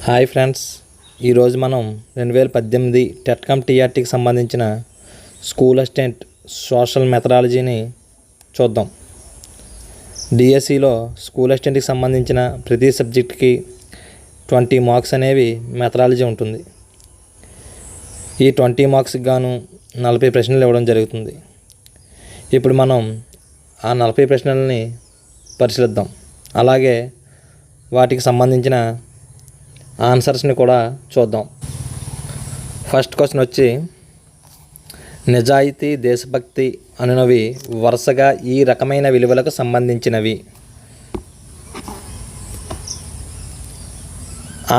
Hi friends, ఈరోజు మనం 2018 టెట్కమ్ టీఆర్టీకి సంబంధించిన స్కూల్ అసిస్టెంట్ సోషల్ మెథడాలజీని చూద్దాం. డిఎస్సిలో స్కూల్ అసిస్టెంట్కి సంబంధించిన ప్రతి సబ్జెక్ట్కి 20 మార్క్స్ అనేవి మెథడాలజీ ఉంటుంది. ఈ 20 మార్క్స్కి గాను 40 ప్రశ్నలు ఇవ్వడం జరుగుతుంది. ఇప్పుడు మనం ఆ 40 ప్రశ్నలని పరిశీలిద్దాం. అలాగే వాటికి సంబంధించిన ఆన్సర్స్ని కూడా చూద్దాం. ఫస్ట్ క్వశ్చన్ వచ్చి, నిజాయితీ, దేశభక్తి అనునవి వరుసగా ఈ రకమైన విలువలకు సంబంధించినవి.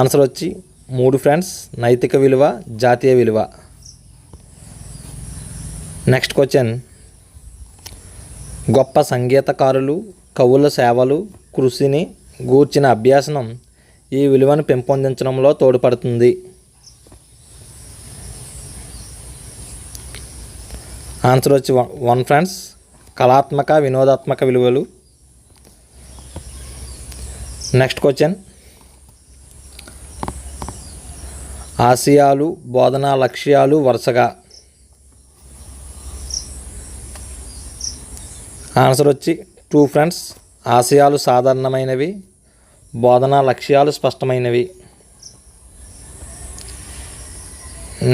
ఆన్సర్ వచ్చి 3 ఫ్రెండ్స్, నైతిక విలువ, జాతీయ విలువ. నెక్స్ట్ క్వశ్చన్, గొప్ప సంగీతకారులు, కవుల సేవలు, కృషిని గూర్చిన అభ్యాసనం ఈ విలువను పెంపొందించడంలో తోడ్పడుతుంది. ఆన్సర్ వచ్చి 1 ఫ్రెండ్స్, కళాత్మక, వినోదాత్మక విలువలు. నెక్స్ట్ క్వశ్చన్, ఆశయాలు, బోధనా లక్ష్యాలు వరుసగా. ఆన్సర్ వచ్చి 2 ఫ్రెండ్స్, ఆశయాలు సాధారణమైనవి, బోధనా లక్ష్యాలు స్పష్టమైనవి.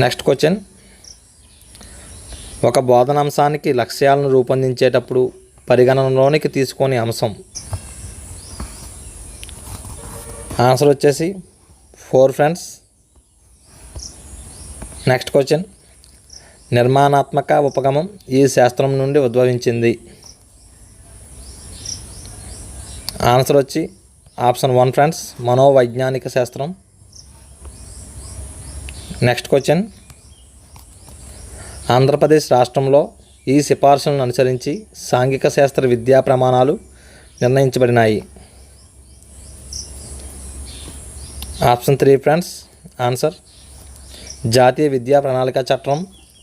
నెక్స్ట్ క్వశ్చన్, ఒక బోధనాంశానికి లక్ష్యాలను రూపొందించేటప్పుడు పరిగణనలోనికి తీసుకునే అంశం. ఆన్సర్ వచ్చేసి 4 ఫ్రెండ్స్. నెక్స్ట్ క్వశ్చన్, నిర్మాణాత్మక ఉపగమం ఈ శాస్త్రం నుండి ఉద్భవించింది. ఆన్సర్ వచ్చి ఆప్షన్ 1 ఫ్రెండ్స్, మనోవైజ్ఞానిక శాస్త్రం. నెక్స్ట్ క్వశ్చన్, ఆంధ్రప్రదేశ్ రాష్ట్రంలో ఈ సిఫార్సులను అనుసరించి సాంఘిక శాస్త్ర విద్యా ప్రమాణాలు నిర్ణయించబడినాయి. ఆప్షన్ 3 ఫ్రెండ్స్, ఆన్సర్ జాతీయ విద్యా ప్రణాళిక చట్టం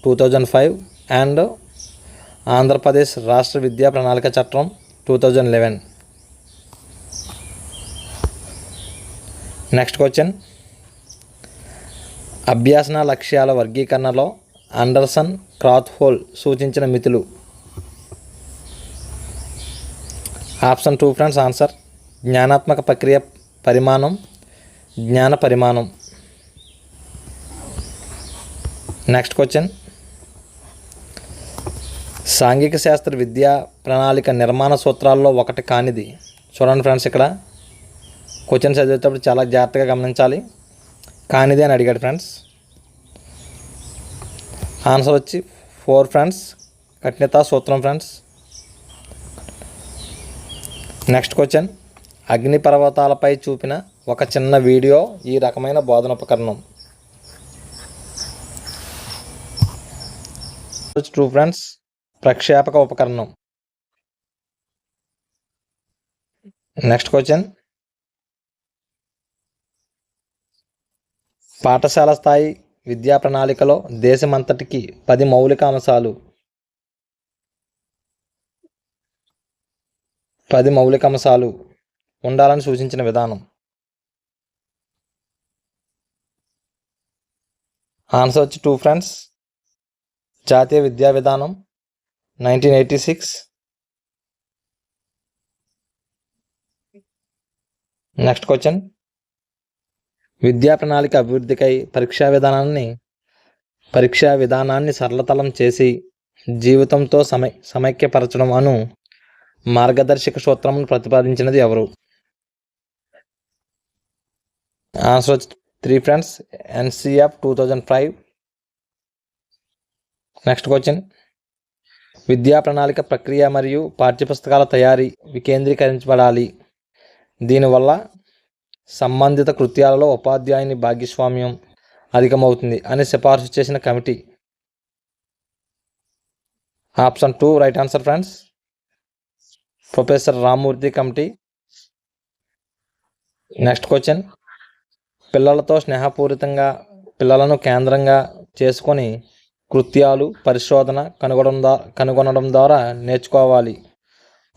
2005 అండ్ ఆంధ్రప్రదేశ్ రాష్ట్ర విద్యా ప్రణాళిక చట్టం 2011. నెక్స్ట్ క్వశ్చన్, అభ్యాసన లక్ష్యాల వర్గీకరణలో అండర్సన్, క్రాత్హోల్ సూచించిన మితులు. ఆప్షన్ 2 ఫ్రెండ్స్, ఆన్సర్ జ్ఞానాత్మక ప్రక్రియ పరిమాణం, జ్ఞాన పరిమాణం. నెక్స్ట్ క్వశ్చన్, సాంఘిక శాస్త్ర విద్యా ప్రణాళిక నిర్మాణ సూత్రాల్లో ఒకటి కానిది. చూడండి ఫ్రెండ్స్, ఇక్కడ క్వశ్చన్ చదివేటప్పుడు చాలా జాగ్రత్తగా గమనించాలి. కానిది అని అడిగాడు ఫ్రెండ్స్. ఆన్సర్ వచ్చి 4 ఫ్రెండ్స్, కఠినతా సూత్రం ఫ్రెండ్స్. నెక్స్ట్ క్వశ్చన్, అగ్నిపర్వతాలపై చూపిన ఒక చిన్న వీడియో ఈ రకమైన బోధనోపకరణం. 2 ఫ్రెండ్స్, ప్రక్షేపక ఉపకరణం. నెక్స్ట్ క్వశ్చన్, పాఠశాల స్థాయి విద్యా ప్రణాళికలో దేశమంతటికి 10 మౌలిక అంశాలు. 10 మౌలిక అంశాలు ఉండాలని సూచించిన విధానం. ఆన్సర్ వచ్చి 2 ఫ్రెండ్స్, జాతీయ విద్యా విధానం 1986. నెక్స్ట్ క్వశ్చన్, విద్యా ప్రణాళిక అభివృద్ధికై పరీక్షా విధానాన్ని సరళతరం చేసి జీవితంతో సమైక్యపరచడం అను మార్గదర్శక సూత్రమును ప్రతిపాదించినది ఎవరు? ఆన్సర్ వచ్చి 3 ఫ్రెండ్స్, NCF 2005. నెక్స్ట్ క్వశ్చన్, విద్యా ప్రణాళిక ప్రక్రియ మరియు పాఠ్యపుస్తకాల తయారీ వికేంద్రీకరించబడాలి. దీనివల్ల సంబంధిత కృత్యాలలో ఉపాధ్యాయుని భాగస్వామ్యం అధికమవుతుంది అని సిఫార్సు చేసిన committee. Option 2 right answer friends, professor Rammurthy committee. Next question, పిల్లలతో స్నేహపూరితంగా పిల్లలను కేంద్రంగా చేసుకొని కృత్యాలు, పరిశోధన కనుగొనడం ద్వారా నేర్చుకోవాలి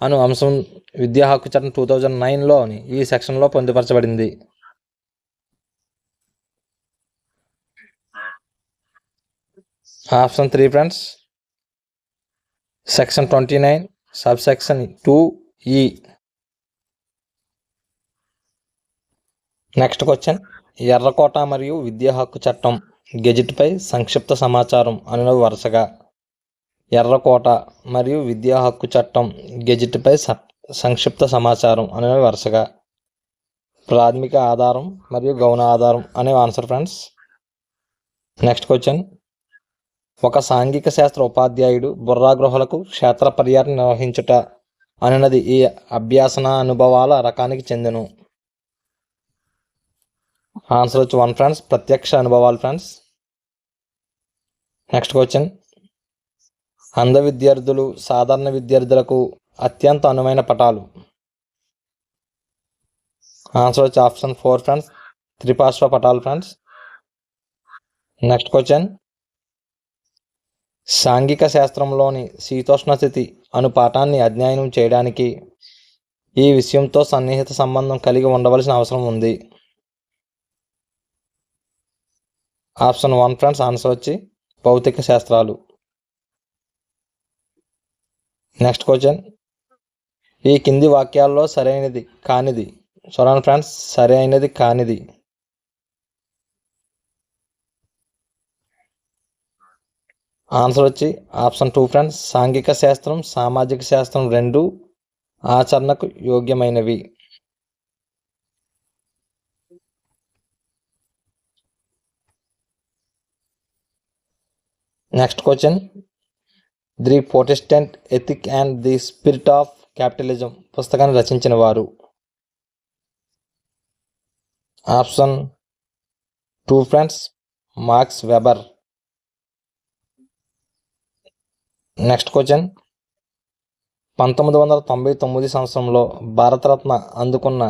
అను అంశం విద్యా హక్కు చట్టం 2009లోని ఈ సెక్షన్లో పొందుపరచబడింది. Option 3 friends, section 29 subsection 2E. Next question, ఎర్రకోట మరియు విద్యా హక్కు చట్టం, గెజిట్పై సంక్షిప్త సమాచారం అనునవి వరుసగా. ఎర్రకోట మరియు విద్యా హక్కు చట్టం, గెజిట్పై సంక్షిప్త సమాచారం అనేవి వరుసగా. ప్రాథమిక ఆధారం మరియు గౌణ ఆధారం అనేవి ఆన్సర్ ఫ్రెండ్స్. నెక్స్ట్ క్వశ్చన్, ఒక సాంఘిక శాస్త్ర ఉపాధ్యాయుడు బుర్రా గృహలకు క్షేత్ర పర్యటన నిర్వహించుట అనున్నది ఈ అభ్యాసన అనుభవాల రకానికి చెందును. ఆన్సర్ వచ్చి 1 ఫ్రెండ్స్, ప్రత్యక్ష అనుభవాలు ఫ్రెండ్స్. నెక్స్ట్ క్వశ్చన్, అంధ విద్యార్థులు సాధారణ విద్యార్థులకు అత్యంత అనువైన పటాలు. ఆన్సర్ వచ్చి ఆప్షన్ 4 ఫ్రెండ్స్, త్రిపార్శ్వ పటాలు ఫ్రెండ్స్. నెక్స్ట్ క్వశ్చన్, సాంఘిక శాస్త్రంలోని శీతోష్ణ స్థితి అను పాఠాన్ని అధ్యయనం చేయడానికి ఈ విషయంతో సన్నిహిత సంబంధం కలిగి ఉండవలసిన అవసరం ఉంది. ఆప్షన్ 1 ఫ్రెండ్స్, ఆన్సర్ వచ్చి భౌతిక శాస్త్రాలు. నెక్స్ట్ క్వశ్చన్, ఈ కింది వాక్యాల్లో సరైనది కానిది. చూడండి ఫ్రెండ్స్, సరైనది కానిది. ఆన్సర్ వచ్చి ఆప్షన్ 2 ఫ్రెండ్స్, సాంఘిక శాస్త్రం సామాజిక శాస్త్రం రెండూ ఆచరణకు యోగ్యమైనవి. Next question, the Protestant ethic and the spirit of capitalism పుస్తకాన్ని రచించిన వారు. Option 2 friends, Max Weber. Next question, 1999 సంవత్సరంలో భారతరత్న అందుకున్న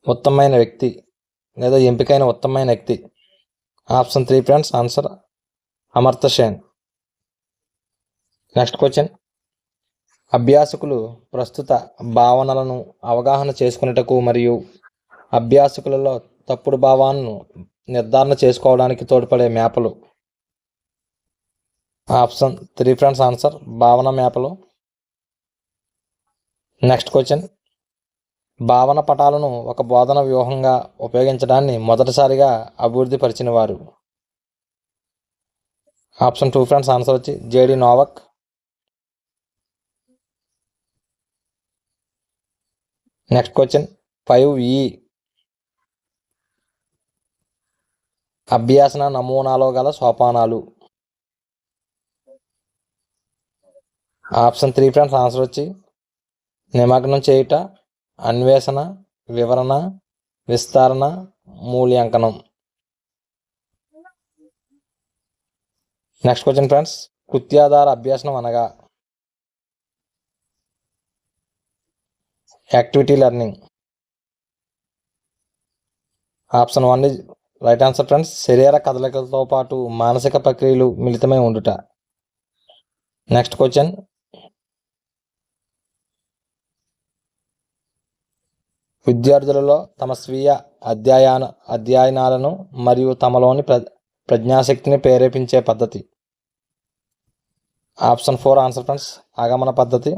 ఉత్తమమైన వ్యక్తి లేదా ఎంపికైన ఉత్తమమైన వ్యక్తి. Option 3 friends, answer Amartya Sen. Next question, అభ్యాసకులు ప్రస్తుత భావనలను అవగాహన చేసుకునేటకు మరియు అభ్యాసకులలో తప్పుడు భావాలను నిర్ధారణ చేసుకోవడానికి తోడ్పడే మ్యాప్లు. ఆప్షన్ 3 ఫ్రెండ్స్, ఆన్సర్ భావన మ్యాప్లు. నెక్స్ట్ క్వశ్చన్, భావన పటాలను ఒక బోధన వ్యూహంగా ఉపయోగించడాన్ని మొదటిసారిగా అభివృద్ధి పరిచిన వారు. ఆప్షన్ 2 ఫ్రెండ్స్, ఆన్సర్ వచ్చి JD Novak. Next question, 5E అభ్యాసన నమూనాలో గల సోపానాలు. ఆప్షన్ 3 ఫ్రెండ్స్, ఆన్సర్ వచ్చి నిమగ్నం చేయుట, అన్వేషణ, వివరణ, విస్తరణ, మూల్యాంకనం. నెక్స్ట్ క్వశ్చన్ ఫ్రెండ్స్, కృత్యాధార అభ్యాసనం అనగా activity learning. Option 1 is right answer friends, శరీర కదలికలతో పాటు మానసిక ప్రక్రియలు మిళితమై ఉండుట. నెక్స్ట్ క్వశ్చన్, విద్యార్థులలో తమ స్వీయ అధ్యయనాలను మరియు తమలోని ప్రజ్ఞాశక్తిని ప్రేరేపించే పద్ధతి. ఆప్షన్ 4 ఆన్సర్ ఫ్రెండ్స్, ఆగమన పద్ధతి.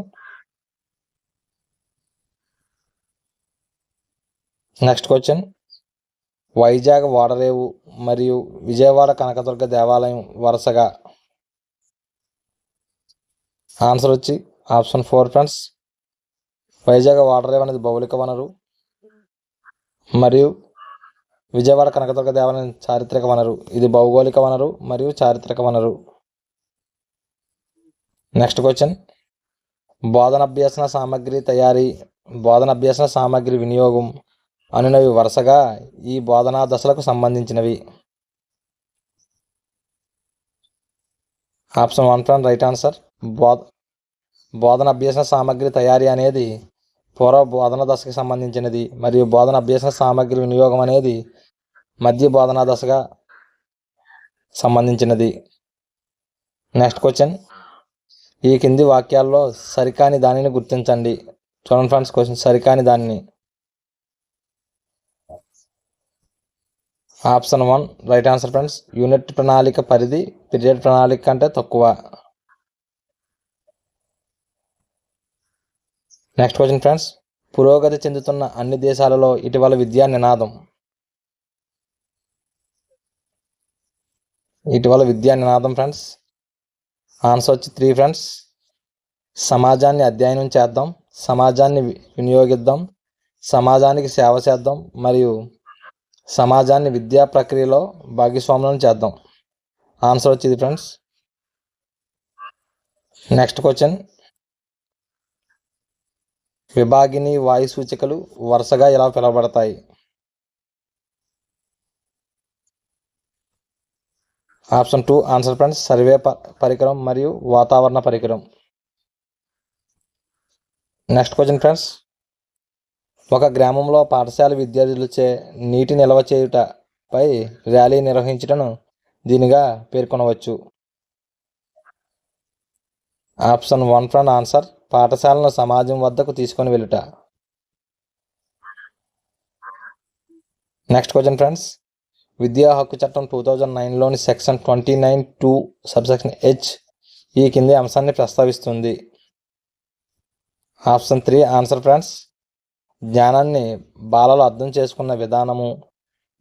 నెక్స్ట్ క్వశ్చన్, వైజాగ్ ఓడరేవు మరియు విజయవాడ కనకదుర్గ దేవాలయం వరుసగా. ఆన్సర్ వచ్చి ఆప్షన్ 4 ఫ్రెండ్స్, వైజాగ్ ఓడరేవు అనేది భౌగోళిక వనరు మరియు విజయవాడ కనకదుర్గ దేవాలయం చారిత్రక వనరు. ఇది భౌగోళిక వనరు మరియు చారిత్రక వనరు. నెక్స్ట్ క్వశ్చన్, బోధనాభ్యసన సామగ్రి తయారీ, బోధనాభ్యసన సామగ్రి వినియోగం అనునవి వరుసగా ఈ బోధనా దశలకు సంబంధించినవి. ఆప్షన్ 1 ఫ్రెండ్ రైట్ ఆన్సర్, బోధన అభ్యసన సామగ్రి తయారీ అనేది పూర్వ బోధన దశకు సంబంధించినది మరియు బోధన అభ్యసన సామగ్రి వినియోగం అనేది మధ్య బోధనా దశగా సంబంధించినది. నెక్స్ట్ క్వశ్చన్, ఈ కింది వాక్యాల్లో సరికాని దానిని గుర్తించండి. చూడండి ఫ్రెండ్స్, క్వశ్చన్ సరికాని దానిని. Option 1 right answer friends. Unit ప్రణాళిక పరిధి పీరియడ్ ప్రణాళిక కంటే తక్కువ. Next question friends. పురోగతి చెందుతున్న అన్ని దేశాలలో ఇటీవల విద్యా నినాదం. ఇటీవల విద్యా నినాదం ఫ్రెండ్స్. ఆన్సర్ వచ్చి 3 ఫ్రెండ్స్. సమాజాన్ని అధ్యయనం చేద్దాం, సమాజాన్ని వినియోగిద్దాం, సమాజానికి సేవ చేద్దాం మరియు సమాజాన్ని విద్యా ప్రక్రియలో భాగస్వామ్యం చేద్దాం. ఆన్సర్ వచ్చింది ఫ్రెండ్స్. Next question. విభాగిని వాయు సూచికలు వరుసగా ఎలా పిలువబడతాయి? Option 2 answer friends. సర్వే పరికరం మరియు వాతావరణ పరికరం. Next question friends. ఒక గ్రామంలో పాఠశాల విద్యార్థులచే నీటి నిల్వ చేయుటపై ర్యాలీ నిర్వహించటను దీనిగా పేర్కొనవచ్చు. Option 1 friend answer. పాఠశాలను సమాజం వద్దకు తీసుకొని వెళ్ళుట. Next question friends. విద్యా హక్కు చట్టం 2009లోని సెక్షన్ 29(2) సబ్సెక్షన్ H ఈ కింది అంశాన్ని ప్రస్తావిస్తుంది. Option 3 answer friends. జ్ఞానాన్ని బాలలు అర్థం చేసుకున్న విధానము,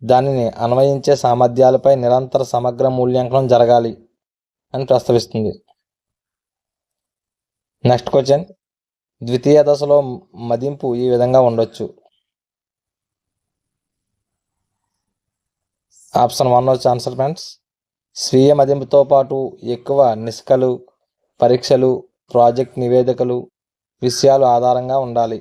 దానిని అన్వయించే సామర్థ్యాలపై నిరంతర సమగ్ర మూల్యాంకనం జరగాలి అని ప్రస్తావిస్తుంది. Next question. ద్వితీయ దశలో మదింపు ఈ విధంగా ఉండొచ్చు. ఆప్షన్ 1 వచ్చి ఆన్సర్ ఫ్రెండ్స్. స్వీయ మదింపుతో పాటు ఎక్కువ నిష్కలు, పరీక్షలు, ప్రాజెక్ట్ నివేదికలు, విషయాలు ఆధారంగా ఉండాలి.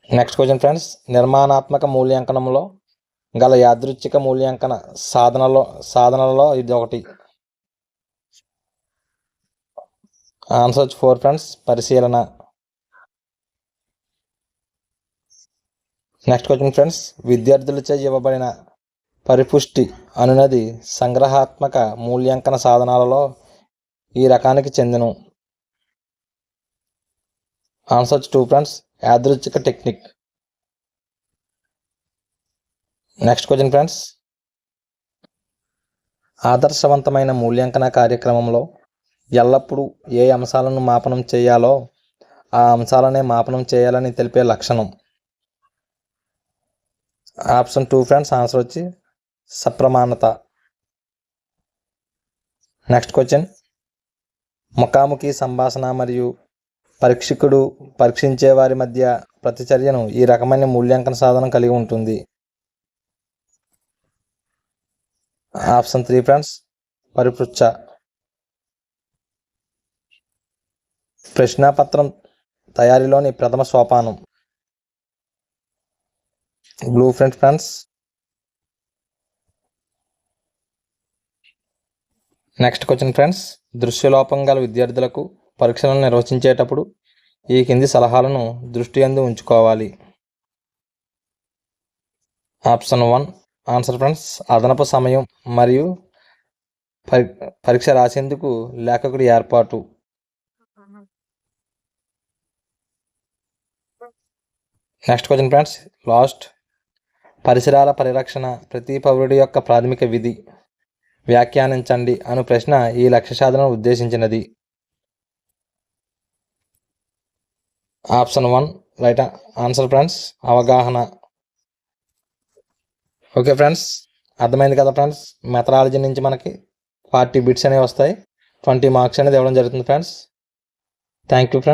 Next question friends. నిర్మాణాత్మక మూల్యాంకనంలో గల యాదృచ్ఛిక మూల్యాంకన సాధనలలో ఇది ఒకటి. ఆన్సర్ వచ్చి 4 ఫ్రెండ్స్. పరిశీలన. Next question friends. విద్యార్థులచే ఇవ్వబడిన పరిపుష్టి అనునది సంగ్రహాత్మక మూల్యాంకన సాధనాలలో ఈ రకానికి చెందును. ఆన్సర్ వచ్చి 2 ఫ్రెండ్స్. యాదృచ్ఛిక టెక్నిక్. Next question friends. ఆదర్శవంతమైన మూల్యాంకన కార్యక్రమంలో ఎల్లప్పుడూ ఏ అంశాలను మాపనం చేయాలో ఆ అంశాలనే మాపనం చేయాలని తెలిపే లక్షణం. Option 2 friends. ఆన్సర్ వచ్చి సప్రమాణత. Next question. ముఖాముఖి సంభాషణ మరియు పరీక్షకుడు పరీక్షించే వారి మధ్య ప్రతిచర్యను ఈ రకమైన మూల్యాంకన సాధనం కలిగి ఉంటుంది. Option 3 friends. పరిపృచ్ఛ. ప్రశ్నాపత్రం తయారీలోని ప్రథమ సోపానం. Blueprint friends. Next question friends. దృశ్యలోపం గల విద్యార్థులకు పరీక్షలను నిర్వహించేటప్పుడు ఈ కింది సలహాలను దృష్టి యందు ఉంచుకోవాలి. Option 1 answer friends. అదనపు సమయం మరియు పరీక్ష రాసేందుకు లేఖకుడి ఏర్పాటు. Next question friends. లాస్ట్. పరిసరాల పరిరక్షణ ప్రతి పౌరుడి యొక్క ప్రాథమిక విధి. వ్యాఖ్యానించండి అను ప్రశ్న ఈ లక్ష్య సాధనను ఉద్దేశించినది. Option 1 right answer friends. అవగాహన. ఓకే ఫ్రెండ్స్, అర్థమైంది కదా ఫ్రెండ్స్. మెథడాలజీ నుంచి మనకి 40 బిట్స్ అనేవి వస్తాయి, 20 మార్క్స్ అనేది ఇవ్వడం జరుగుతుంది ఫ్రెండ్స్. Thank you friends.